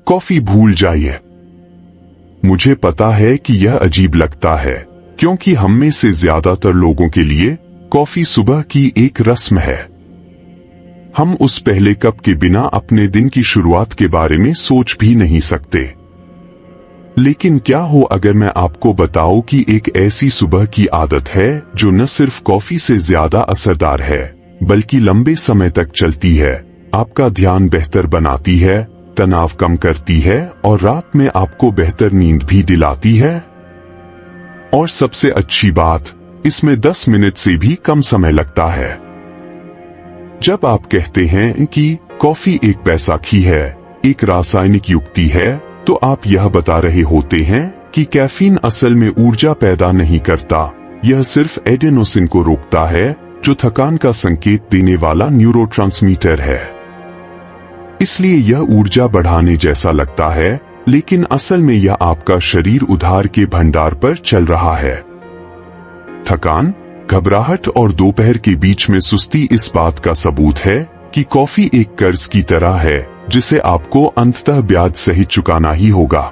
Coffee भूल जाइए। मुझे पता है कि यह अजीब लगता है, क्योंकि हम में से ज्यादातर लोगों के लिए कॉफी सुबह की एक रस्म है। हम उस पहले कप के बिना अपने दिन की शुरुआत के बारे में सोच भी नहीं सकते। लेकिन क्या हो अगर मैं आपको बताऊं कि एक ऐसी सुबह की आदत है जो न सिर्फ कॉफी से ज्यादा असरदार है, बल्कि लंबे समय तक चलती है, आपका ध्यान बेहतर बनाती है, तनाव कम करती है और रात में आपको बेहतर नींद भी दिलाती है। और सबसे अच्छी बात, इसमें 10 मिनट से भी कम समय लगता है। जब आप कहते हैं कि कॉफी एक बैसाखी है, एक रासायनिक युक्ति है, तो आप यह बता रहे होते हैं कि कैफीन असल में ऊर्जा पैदा नहीं करता, यह सिर्फ एडेनोसिन को रोकता है, जो थकान का संकेत देने वाला न्यूरोट्रांसमीटर है। इसलिए यह ऊर्जा बढ़ाने जैसा लगता है, लेकिन असल में यह आपका शरीर उधार के भंडार पर चल रहा है। थकान, घबराहट और दोपहर के बीच में सुस्ती इस बात का सबूत है कि कॉफी एक कर्ज की तरह है, जिसे आपको अंततः ब्याज सहित चुकाना ही होगा।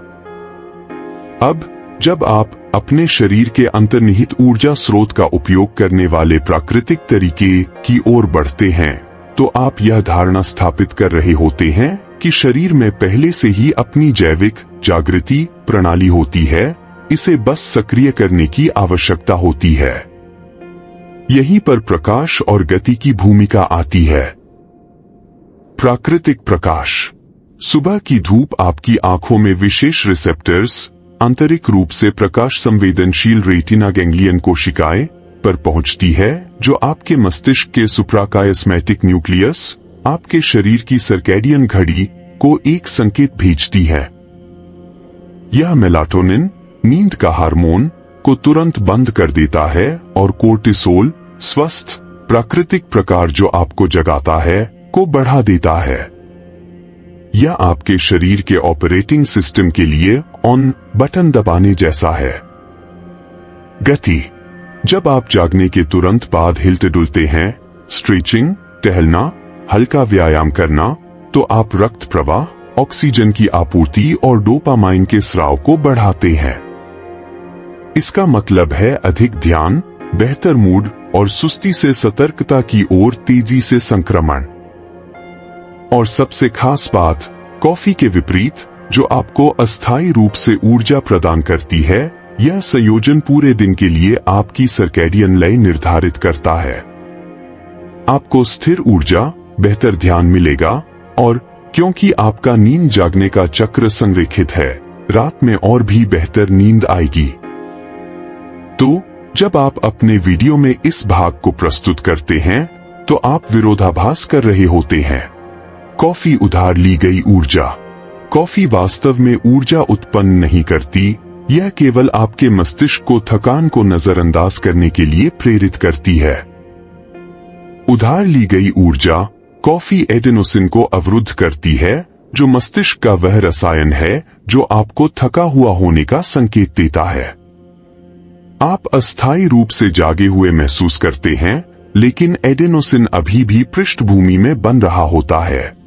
अब जब आप अपने शरीर के अंतर्निहित ऊर्जा स्रोत का उपयोग करने वाले प्राकृतिक तरीके की ओर बढ़ते हैं, तो आप यह धारणा स्थापित कर रहे होते हैं कि शरीर में पहले से ही अपनी जैविक जागृति प्रणाली होती है, इसे बस सक्रिय करने की आवश्यकता होती है। यहीं पर प्रकाश और गति की भूमिका आती है। प्राकृतिक प्रकाश। सुबह की धूप आपकी आंखों में विशेष रिसेप्टर्स, आंतरिक रूप से प्रकाश संवेदनशील रेटिना गैंग्लियन कोशिकाएं पर पहुंचती है, जो आपके मस्तिष्क के सुप्राकायस्मेटिक न्यूक्लियस, आपके शरीर की सर्कैडियन घड़ी को एक संकेत भेजती है। यह मेलाटोनिन, नींद का हार्मोन, को तुरंत बंद कर देता है और कोर्टिसोल, स्वस्थ प्राकृतिक प्रकार जो आपको जगाता है, को बढ़ा देता है। यह आपके शरीर के ऑपरेटिंग सिस्टम के लिए ऑन बटन दबाने जैसा है। गति। जब आप जागने के तुरंत बाद हिलते डुलते हैं, स्ट्रेचिंग, टहलना, हल्का व्यायाम करना, तो आप रक्त प्रवाह, ऑक्सीजन की आपूर्ति और डोपामाइन के स्राव को बढ़ाते हैं। इसका मतलब है अधिक ध्यान, बेहतर मूड और सुस्ती से सतर्कता की ओर तेजी से संक्रमण। और सबसे खास बात, कॉफी के विपरीत, जो आपको अस्थायी रूप से ऊर्जा प्रदान करती है, यह संयोजन पूरे दिन के लिए आपकी सर्कैडियन लय निर्धारित करता है। आपको स्थिर ऊर्जा, बेहतर ध्यान मिलेगा और क्योंकि आपका नींद जागने का चक्र संरेखित है, रात में और भी बेहतर नींद आएगी। तो जब आप अपने वीडियो में इस भाग को प्रस्तुत करते हैं, तो आप विरोधाभास कर रहे होते हैं। कॉफी उधार ली गई ऊर्जा। कॉफी वास्तव में ऊर्जा उत्पन्न नहीं करती, यह केवल आपके मस्तिष्क को थकान को नजरअंदाज करने के लिए प्रेरित करती है। उधार ली गई ऊर्जा, कॉफी एडेनोसिन को अवरुद्ध करती है, जो मस्तिष्क का वह रसायन है जो आपको थका हुआ होने का संकेत देता है। आप अस्थायी रूप से जागे हुए महसूस करते हैं, लेकिन एडेनोसिन अभी भी पृष्ठभूमि में बन रहा होता है।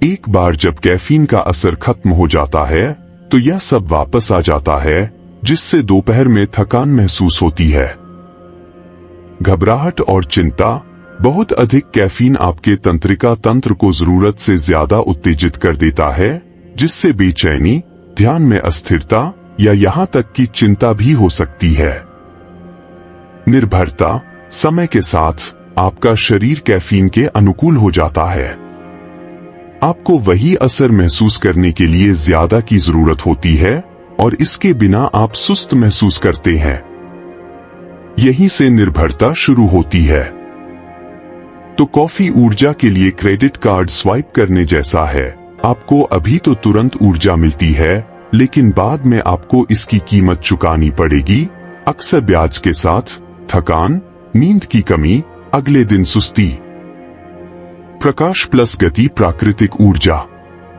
एक बार जब कैफीन का असर खत्म हो जाता है, तो यह सब वापस आ जाता है, जिससे दोपहर में थकान महसूस होती है। घबराहट और चिंता। बहुत अधिक कैफीन आपके तंत्रिका तंत्र को जरूरत से ज्यादा उत्तेजित कर देता है, जिससे बेचैनी, ध्यान में अस्थिरता या यहां तक कि चिंता भी हो सकती है। निर्भरता। समय के साथ आपका शरीर कैफीन के अनुकूल हो जाता है। आपको वही असर महसूस करने के लिए ज्यादा की जरूरत होती है और इसके बिना आप सुस्त महसूस करते हैं। यहीं से निर्भरता शुरू होती है। तो कॉफी ऊर्जा के लिए क्रेडिट कार्ड स्वाइप करने जैसा है। आपको अभी तो तुरंत ऊर्जा मिलती है, लेकिन बाद में आपको इसकी कीमत चुकानी पड़ेगी, अक्सर ब्याज के साथ। थकान, नींद की कमी, अगले दिन सुस्ती। प्रकाश प्लस गति प्राकृतिक ऊर्जा।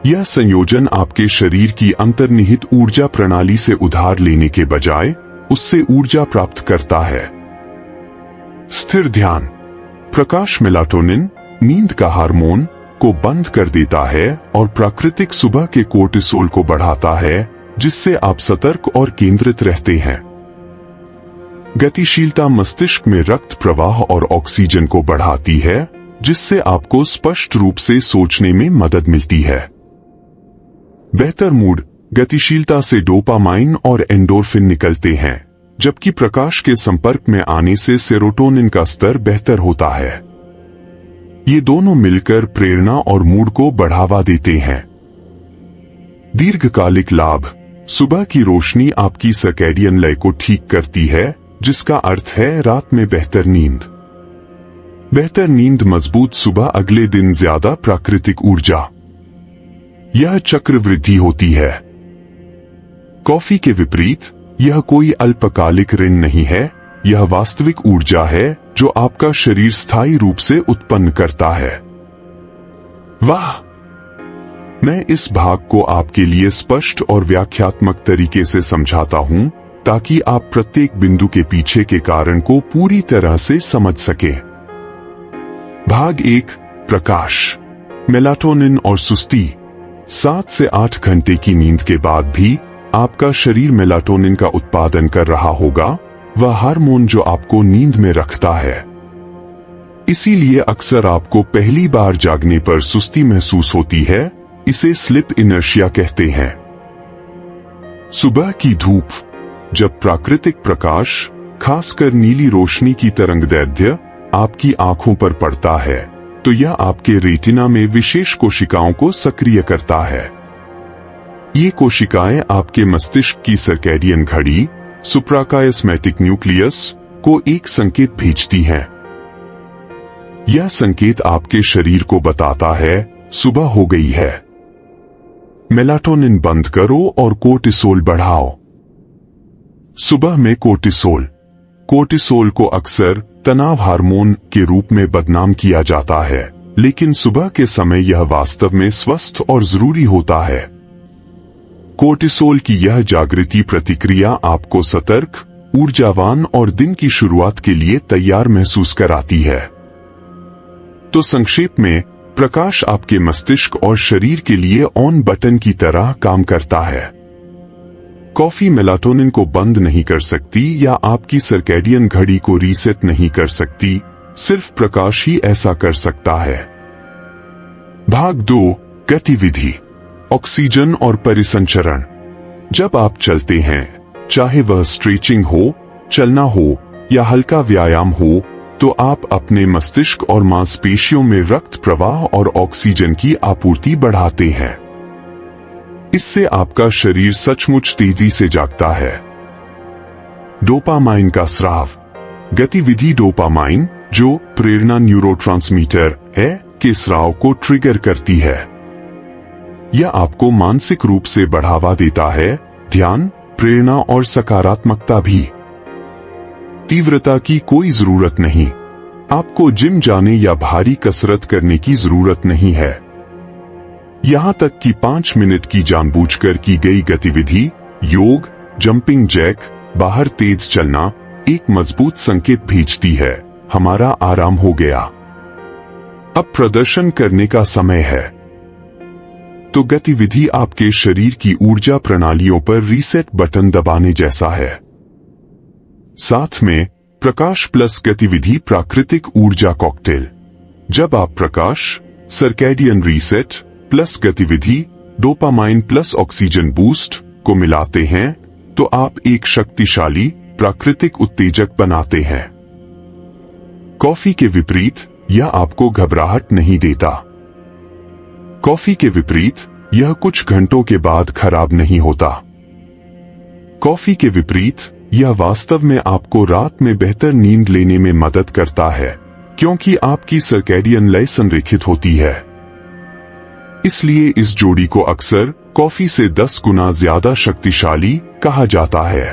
यह संयोजन आपके शरीर की अंतर्निहित ऊर्जा प्रणाली से उधार लेने के बजाय उससे ऊर्जा प्राप्त करता है। स्थिर ध्यान। प्रकाश मेलाटोनिन, नींद का हार्मोन, को बंद कर देता है और प्राकृतिक सुबह के कोर्टिसोल को बढ़ाता है, जिससे आप सतर्क और केंद्रित रहते हैं। गतिशीलता मस्तिष्क में रक्त प्रवाह और ऑक्सीजन को बढ़ाती है, जिससे आपको स्पष्ट रूप से सोचने में मदद मिलती है। बेहतर मूड, गतिशीलता से डोपामाइन और एंडोर्फिन निकलते हैं, जबकि प्रकाश के संपर्क में आने से सेरोटोनिन का स्तर बेहतर होता है। ये दोनों मिलकर प्रेरणा और मूड को बढ़ावा देते हैं। दीर्घकालिक लाभ, सुबह की रोशनी आपकी सर्कैडियन लय को ठीक करती है, जिसका अर्थ है रात में बेहतर नींद। बेहतर नींद मजबूत सुबह, अगले दिन ज्यादा प्राकृतिक ऊर्जा। यह चक्रवृद्धि होती है। कॉफी के विपरीत, यह कोई अल्पकालिक ऋण नहीं है, यह वास्तविक ऊर्जा है जो आपका शरीर स्थायी रूप से उत्पन्न करता है। वाह! मैं इस भाग को आपके लिए स्पष्ट और व्याख्यात्मक तरीके से समझाता हूं, ताकि आप प्रत्येक बिंदु के पीछे के कारण को पूरी तरह से समझ सकें। भाग 1, प्रकाश, मेलाटोनिन और सुस्ती। 7 से 8 घंटे की नींद के बाद भी आपका शरीर मेलाटोनिन का उत्पादन कर रहा होगा, वह हार्मोन जो आपको नींद में रखता है। इसीलिए अक्सर आपको पहली बार जागने पर सुस्ती महसूस होती है। इसे स्लिप इनर्शिया कहते हैं। सुबह की धूप, जब प्राकृतिक प्रकाश, खासकर नीली रोशनी की तरंगदैर्ध्य आपकी आंखों पर पड़ता है, तो यह आपके रेटिना में विशेष कोशिकाओं को सक्रिय करता है। ये कोशिकाएं आपके मस्तिष्क की सर्कैडियन घड़ी, सुप्राकायस्मेटिक न्यूक्लियस, को एक संकेत भेजती हैं। यह संकेत आपके शरीर को बताता है सुबह हो गई है। मेलाटोनिन बंद करो और कोर्टिसोल बढ़ाओ। सुबह में कोर्टिसोल को अक्सर तनाव हार्मोन के रूप में बदनाम किया जाता है, लेकिन सुबह के समय यह वास्तव में स्वस्थ और जरूरी होता है। कोर्टिसोल की यह जागृति प्रतिक्रिया आपको सतर्क, ऊर्जावान और दिन की शुरुआत के लिए तैयार महसूस कराती है। तो संक्षेप में, प्रकाश आपके मस्तिष्क और शरीर के लिए ऑन बटन की तरह काम करता है। कॉफी मेलाटोनिन को बंद नहीं कर सकती या आपकी सर्कैडियन घड़ी को रीसेट नहीं कर सकती, सिर्फ प्रकाश ही ऐसा कर सकता है। भाग 2, गतिविधि, ऑक्सीजन और परिसंचरण। जब आप चलते हैं, चाहे वह स्ट्रेचिंग हो, चलना हो या हल्का व्यायाम हो, तो आप अपने मस्तिष्क और मांसपेशियों में रक्त प्रवाह और ऑक्सीजन की आपूर्ति बढ़ाते हैं। इससे आपका शरीर सचमुच तेजी से जागता है। डोपामाइन का स्राव, गतिविधि डोपामाइन, जो प्रेरणा न्यूरोट्रांसमीटर है, के स्राव को ट्रिगर करती है। यह आपको मानसिक रूप से बढ़ावा देता है, ध्यान, प्रेरणा और सकारात्मकता भी। तीव्रता की कोई जरूरत नहीं, आपको जिम जाने या भारी कसरत करने की जरूरत नहीं है। यहां तक कि 5 मिनट की जानबूझकर की गई गतिविधि, योग, जंपिंग जैक, बाहर तेज चलना, एक मजबूत संकेत भेजती है, हमारा आराम हो गया, अब प्रदर्शन करने का समय है। तो गतिविधि आपके शरीर की ऊर्जा प्रणालियों पर रीसेट बटन दबाने जैसा है। साथ में प्रकाश प्लस गतिविधि प्राकृतिक ऊर्जा कॉकटेल। जब आप प्रकाश, सर्कैडियन रीसेट प्लस गतिविधि, डोपामाइन प्लस ऑक्सीजन बूस्ट को मिलाते हैं, तो आप एक शक्तिशाली प्राकृतिक उत्तेजक बनाते हैं। कॉफी के विपरीत, यह आपको घबराहट नहीं देता। कॉफी के विपरीत, यह कुछ घंटों के बाद खराब नहीं होता। कॉफी के विपरीत, यह वास्तव में आपको रात में बेहतर नींद लेने में मदद करता है, क्योंकि आपकी सर्कैडियन लय संरेखित होती है। इसलिए इस जोड़ी को अक्सर कॉफी से 10 गुना ज्यादा शक्तिशाली कहा जाता है।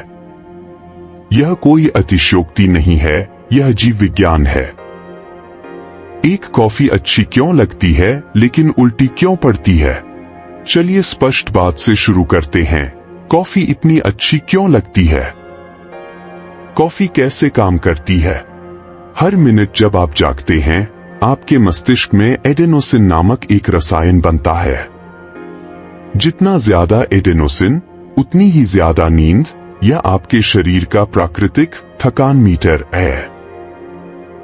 यह कोई अतिशयोक्ति नहीं है, यह जीव विज्ञान है। एक कॉफी अच्छी क्यों लगती है लेकिन उल्टी क्यों पड़ती है? चलिए स्पष्ट बात से शुरू करते हैं। कॉफी इतनी अच्छी क्यों लगती है? कॉफी कैसे काम करती है? हर मिनट जब आप जागते हैं, आपके मस्तिष्क में एडेनोसिन नामक एक रसायन बनता है। जितना ज्यादा एडेनोसिन, उतनी ही ज्यादा नींद, या आपके शरीर का प्राकृतिक थकान मीटर है।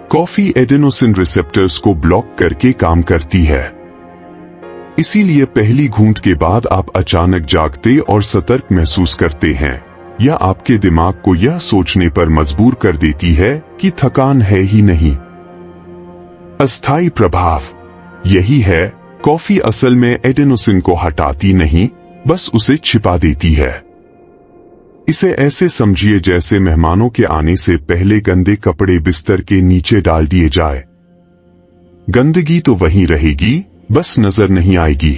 कॉफी एडेनोसिन रिसेप्टर्स को ब्लॉक करके काम करती है। इसीलिए पहली घूंट के बाद आप अचानक जागते और सतर्क महसूस करते हैं, या आपके दिमाग को यह सोचने पर मजबूर कर देती है कि थकान है ही नहीं। अस्थायी प्रभाव यही है, कॉफी असल में एडेनोसिन को हटाती नहीं, बस उसे छिपा देती है। इसे ऐसे समझिए जैसे मेहमानों के आने से पहले गंदे कपड़े बिस्तर के नीचे डाल दिए जाए। गंदगी तो वहीं रहेगी, बस नजर नहीं आएगी।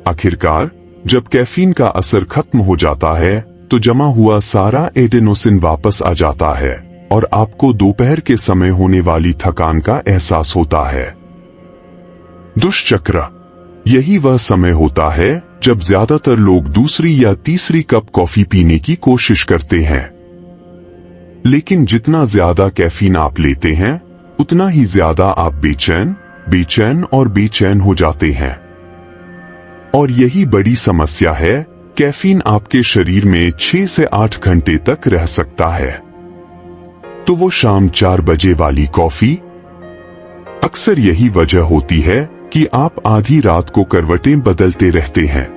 आखिरकार जब कैफीन का असर खत्म हो जाता है तो जमा हुआ सारा एडेनोसिन वापस आ जाता है और आपको दोपहर के समय होने वाली थकान का एहसास होता है। दुष्चक्र यही वह समय होता है जब ज्यादातर लोग दूसरी या तीसरी कप कॉफी पीने की कोशिश करते हैं। लेकिन जितना ज्यादा कैफीन आप लेते हैं, उतना ही ज्यादा आप बेचैन और बेचैन हो जाते हैं। और यही बड़ी समस्या है, कैफीन आपके शरीर में 6 से 8 घंटे तक रह सकता है। तो वो शाम 4 बजे वाली कॉफी। अक्सर यही वजह होती है कि आप आधी रात को करवटें बदलते रहते हैं।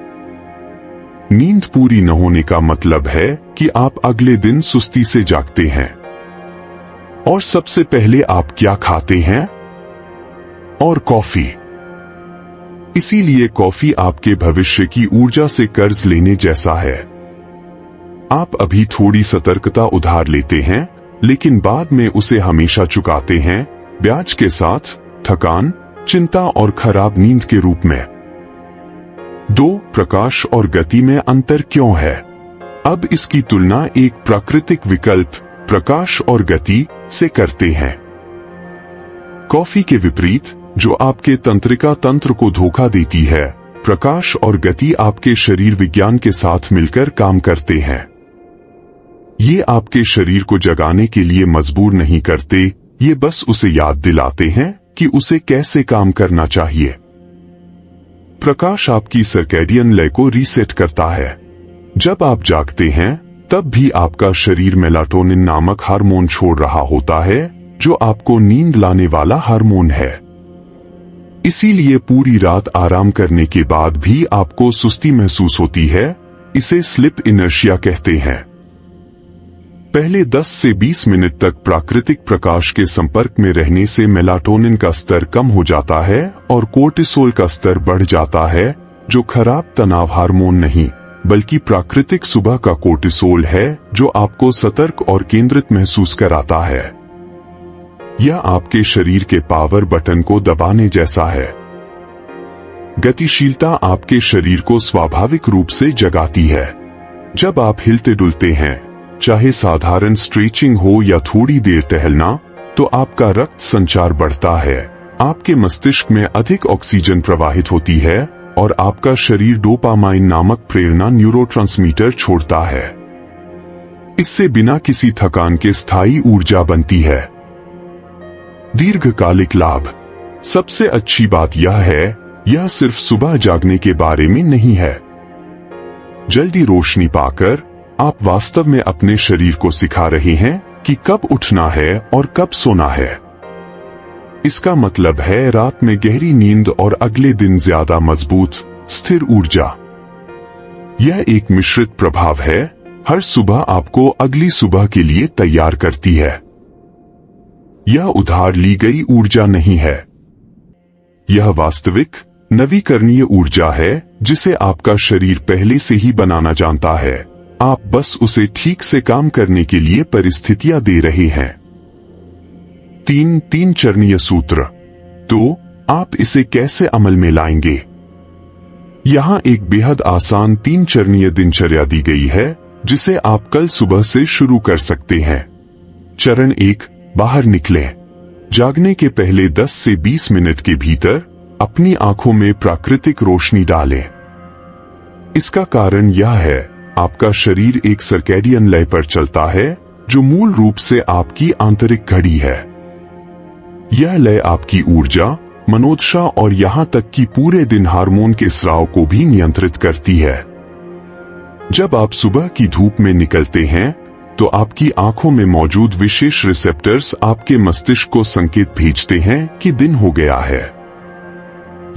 नींद पूरी न होने का मतलब है कि आप अगले दिन सुस्ती से जागते हैं। और सबसे पहले आप क्या खाते हैं? और कॉफी। इसीलिए कॉफी आपके भविष्य की ऊर्जा से कर्ज लेने जैसा है। आप अभी थोड़ी सतर्कता उधार लेते हैं, लेकिन बाद में उसे हमेशा चुकाते हैं, ब्याज के साथ, थकान, चिंता और खराब नींद के रूप में। 2. प्रकाश और गति में अंतर क्यों है? अब इसकी तुलना एक प्राकृतिक विकल्प प्रकाश और गति से करते हैं। कॉफी के विपरीत, जो आपके तंत्रिका तंत्र को धोखा देती है, प्रकाश और गति आपके शरीर विज्ञान के साथ मिलकर काम करते हैं। ये आपके शरीर को जगाने के लिए मजबूर नहीं करते, ये बस उसे याद दिलाते हैं कि उसे कैसे काम करना चाहिए। प्रकाश आपकी सर्कैडियन लय को रीसेट करता है। जब आप जागते हैं, तब भी आपका शरीर मेलाटोनिन नामक हार्मोन छोड़ रहा होता है, जो आपको नींद लाने वाला हार्मोन है। इसीलिए पूरी रात आराम करने के बाद भी आपको सुस्ती महसूस होती है। इसे स्लिप इनर्शिया कहते हैं। पहले 10 से 20 मिनट तक प्राकृतिक प्रकाश के संपर्क में रहने से मेलाटोनिन का स्तर कम हो जाता है और कोर्टिसोल का स्तर बढ़ जाता है, जो खराब तनाव हार्मोन नहीं, बल्कि प्राकृतिक सुबह का कोर्टिसोल है, जो आपको सतर्क और केंद्रित महसूस कराता है। यह आपके शरीर के पावर बटन को दबाने जैसा है। गतिशीलता आपके शरीर को स्वाभाविक रूप से जगाती है। जब आप हिलते डुलते हैं, चाहे साधारण स्ट्रेचिंग हो या थोड़ी देर टहलना, तो आपका रक्त संचार बढ़ता है, आपके मस्तिष्क में अधिक ऑक्सीजन प्रवाहित होती है और आपका शरीर डोपामाइन नामक प्रेरणा न्यूरोट्रांसमीटर छोड़ता है। इससे बिना किसी थकान के स्थायी ऊर्जा बनती है। दीर्घकालिक लाभ। सबसे अच्छी बात यह है, यह सिर्फ सुबह जागने के बारे में नहीं है। जल्दी रोशनी पाकर आप वास्तव में अपने शरीर को सिखा रहे हैं कि कब उठना है और कब सोना है। इसका मतलब है रात में गहरी नींद और अगले दिन ज्यादा मजबूत, स्थिर ऊर्जा। यह एक मिश्रित प्रभाव है, हर सुबह आपको अगली सुबह के लिए तैयार करती है। यह उधार ली गई ऊर्जा नहीं है। यह वास्तविक, नवीकरणीय ऊर्जा है, जिसे आपका शरीर पहले से ही बनाना जानता है। आप बस उसे ठीक से काम करने के लिए परिस्थितियां दे रहे हैं। 3 चरणीय सूत्र। तो आप इसे कैसे अमल में लाएंगे? यहां एक बेहद आसान 3 चरणीय दिनचर्या दी गई है, जिसे आप कल सुबह से शुरू कर सकते हैं। चरण 1, बाहर निकलें। जागने के पहले 10 से 20 मिनट के भीतर अपनी आंखों में प्राकृतिक रोशनी डालें। इसका कारण यह है, आपका शरीर एक सर्कैडियन लय पर चलता है, जो मूल रूप से आपकी आंतरिक घड़ी है। यह लय आपकी ऊर्जा, मनोदशा और यहाँ तक कि पूरे दिन हार्मोन के स्राव को भी नियंत्रित करती है। जब आप सुबह की धूप में निकलते हैं तो आपकी आंखों में मौजूद विशेष रिसेप्टर्स आपके मस्तिष्क को संकेत भेजते हैं कि दिन हो गया है।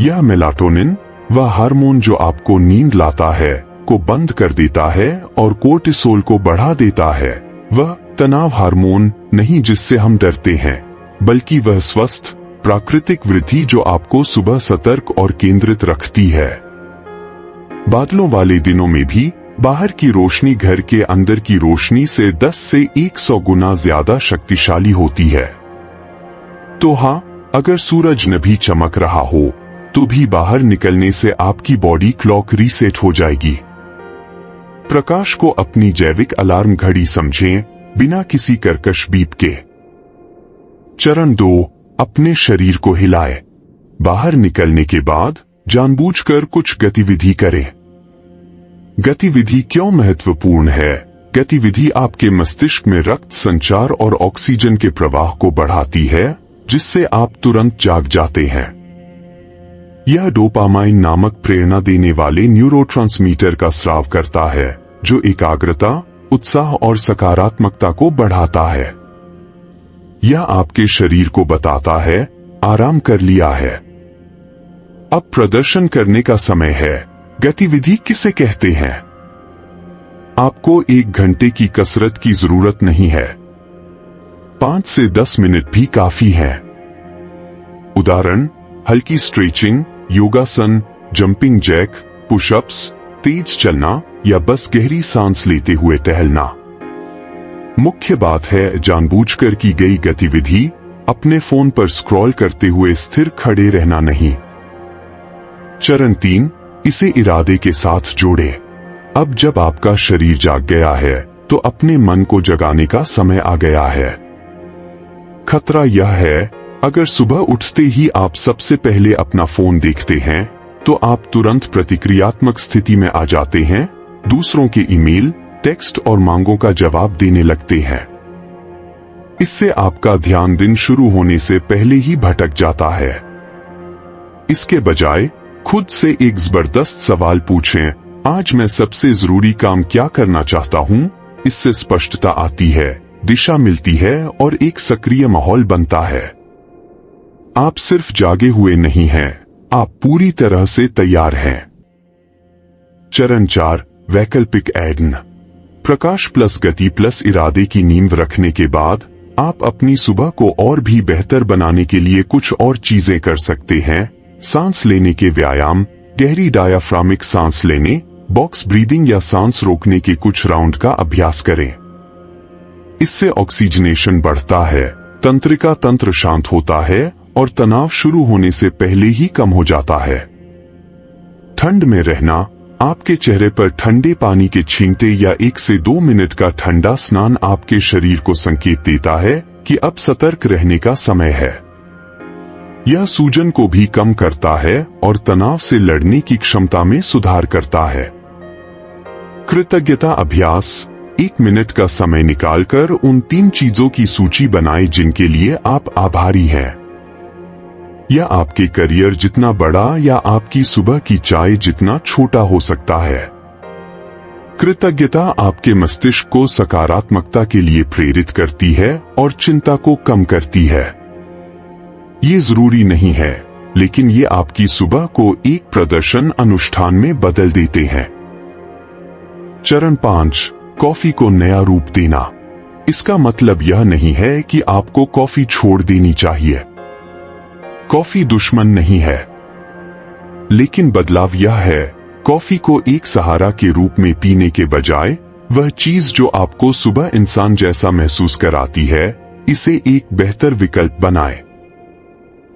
यह मेलाटोनिन, वह हार्मोन जो आपको नींद लाता है, को बंद कर देता है और कोर्टिसोल को बढ़ा देता है। वह तनाव हार्मोन नहीं जिससे हम डरते हैं, बल्कि वह स्वस्थ प्राकृतिक वृद्धि जो आपको सुबह सतर्क और केंद्रित रखती है। बादलों वाले दिनों में भी बाहर की रोशनी घर के अंदर की रोशनी से 10 से 100 गुना ज्यादा शक्तिशाली होती है। तो हाँ, अगर सूरज न भी चमक रहा हो तो भी बाहर निकलने से आपकी बॉडी क्लॉक रीसेट हो जाएगी। प्रकाश को अपनी जैविक अलार्म घड़ी समझें, बिना किसी कर्कश बीप के। चरण 2, अपने शरीर को हिलाएं। बाहर निकलने के बाद जानबूझकर कुछ गतिविधि करें। गतिविधि क्यों महत्वपूर्ण है? गतिविधि आपके मस्तिष्क में रक्त संचार और ऑक्सीजन के प्रवाह को बढ़ाती है, जिससे आप तुरंत जाग जाते हैं। यह डोपामाइन नामक प्रेरणा देने वाले न्यूरोट्रांसमीटर का स्राव करता है, जो एकाग्रता, उत्साह और सकारात्मकता को बढ़ाता है। यह आपके शरीर को बताता है, आराम कर लिया है, अब प्रदर्शन करने का समय है। गतिविधि किसे कहते हैं? आपको 1 घंटे की कसरत की जरूरत नहीं है, 5 से 10 मिनट भी काफी है। उदाहरण, हल्की स्ट्रेचिंग, योगासन, जंपिंग जैक, पुशअप्स, तेज चलना या बस गहरी सांस लेते हुए टहलना। मुख्य बात है जानबूझकर की गई गतिविधि, अपने फोन पर स्क्रॉल करते हुए स्थिर खड़े रहना नहीं। चरण 3, इसे इरादे के साथ जोड़े। अब जब आपका शरीर जाग गया है तो अपने मन को जगाने का समय आ गया है। खतरा यह है, अगर सुबह उठते ही आप सबसे पहले अपना फोन देखते हैं तो आप तुरंत प्रतिक्रियात्मक स्थिति में आ जाते हैं, दूसरों के ईमेल, टेक्स्ट और मांगों का जवाब देने लगते हैं। इससे आपका ध्यान दिन शुरू होने से पहले ही भटक जाता है। इसके बजाय खुद से एक जबरदस्त सवाल पूछें, आज मैं सबसे जरूरी काम क्या करना चाहता हूं? इससे स्पष्टता आती है, दिशा मिलती है और एक सक्रिय माहौल बनता है। आप सिर्फ जागे हुए नहीं हैं, आप पूरी तरह से तैयार हैं। चरण 4, वैकल्पिक ऐडन। प्रकाश प्लस गति प्लस इरादे की नींव रखने के बाद आप अपनी सुबह को और भी बेहतर बनाने के लिए कुछ और चीजें कर सकते हैं। सांस लेने के व्यायाम, गहरी डायाफ्रामिक सांस लेने, बॉक्स ब्रीदिंग या सांस रोकने के कुछ राउंड का अभ्यास करें। इससे ऑक्सीजनेशन बढ़ता है, तंत्रिका तंत्र शांत होता है और तनाव शुरू होने से पहले ही कम हो जाता है। ठंड में रहना, आपके चेहरे पर ठंडे पानी के छींटे या 1 से 2 मिनट का ठंडा स्नान आपके शरीर को संकेत देता है कि अब सतर्क रहने का समय है। यह सूजन को भी कम करता है और तनाव से लड़ने की क्षमता में सुधार करता है। कृतज्ञता अभ्यास, 1 मिनट का समय निकालकर उन 3 चीजों की सूची बनाएं जिनके लिए आप आभारी हैं। यह आपके करियर जितना बड़ा या आपकी सुबह की चाय जितना छोटा हो सकता है। कृतज्ञता आपके मस्तिष्क को सकारात्मकता के लिए प्रेरित करती है और चिंता को कम करती है। ये जरूरी नहीं है, लेकिन ये आपकी सुबह को एक प्रदर्शन अनुष्ठान में बदल देते हैं। चरण 5, कॉफी को नया रूप देना। इसका मतलब यह नहीं है कि आपको कॉफी छोड़ देनी चाहिए। कॉफी दुश्मन नहीं है, लेकिन बदलाव यह है, कॉफी को एक सहारा के रूप में पीने के बजाय वह चीज जो आपको सुबह इंसान जैसा महसूस कराती है, इसे एक बेहतर विकल्प बनाएं।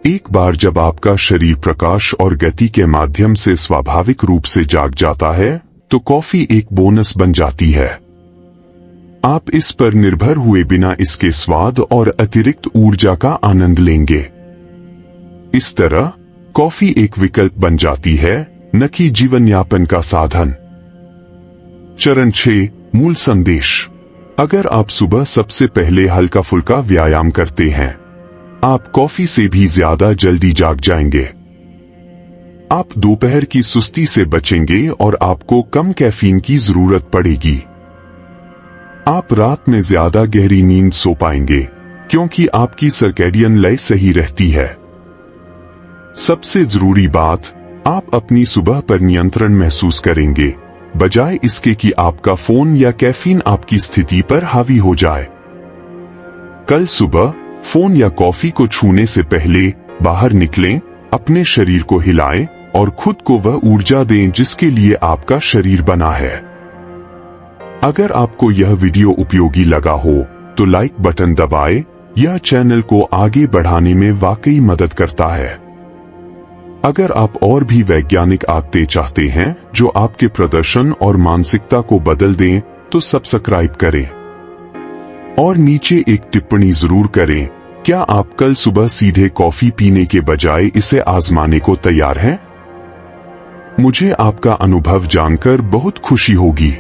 एक बार जब आपका शरीर प्रकाश और गति के माध्यम से स्वाभाविक रूप से जाग जाता है तो कॉफी एक बोनस बन जाती है। आप इस पर निर्भर हुए बिना इसके स्वाद और अतिरिक्त ऊर्जा का आनंद लेंगे। इस तरह कॉफी एक विकल्प बन जाती है, न कि जीवन यापन का साधन। चरण 6, मूल संदेश। अगर आप सुबह सबसे पहले हल्का फुल्का व्यायाम करते हैं आप कॉफी से भी ज्यादा जल्दी जाग जाएंगे। आप दोपहर की सुस्ती से बचेंगे और आपको कम कैफीन की जरूरत पड़ेगी। आप रात में ज्यादा गहरी नींद सो पाएंगे क्योंकि आपकी सर्कैडियन लय सही रहती है। सबसे जरूरी बात, आप अपनी सुबह पर नियंत्रण महसूस करेंगे, बजाय इसके कि आपका फोन या कैफीन आपकी स्थिति पर हावी हो जाए। कल सुबह फोन या कॉफी को छूने से पहले बाहर निकलें, अपने शरीर को हिलाएं और खुद को वह ऊर्जा दें जिसके लिए आपका शरीर बना है। अगर आपको यह वीडियो उपयोगी लगा हो तो लाइक बटन दबाएं, यह चैनल को आगे बढ़ाने में वाकई मदद करता है। अगर आप और भी वैज्ञानिक आदतें चाहते हैं जो आपके प्रदर्शन और मानसिकता को बदल दें तो सब्सक्राइब करें और नीचे एक टिप्पणी जरूर करें। क्या आप कल सुबह सीधे कॉफी पीने के बजाय इसे आजमाने को तैयार हैं? मुझे आपका अनुभव जानकर बहुत खुशी होगी।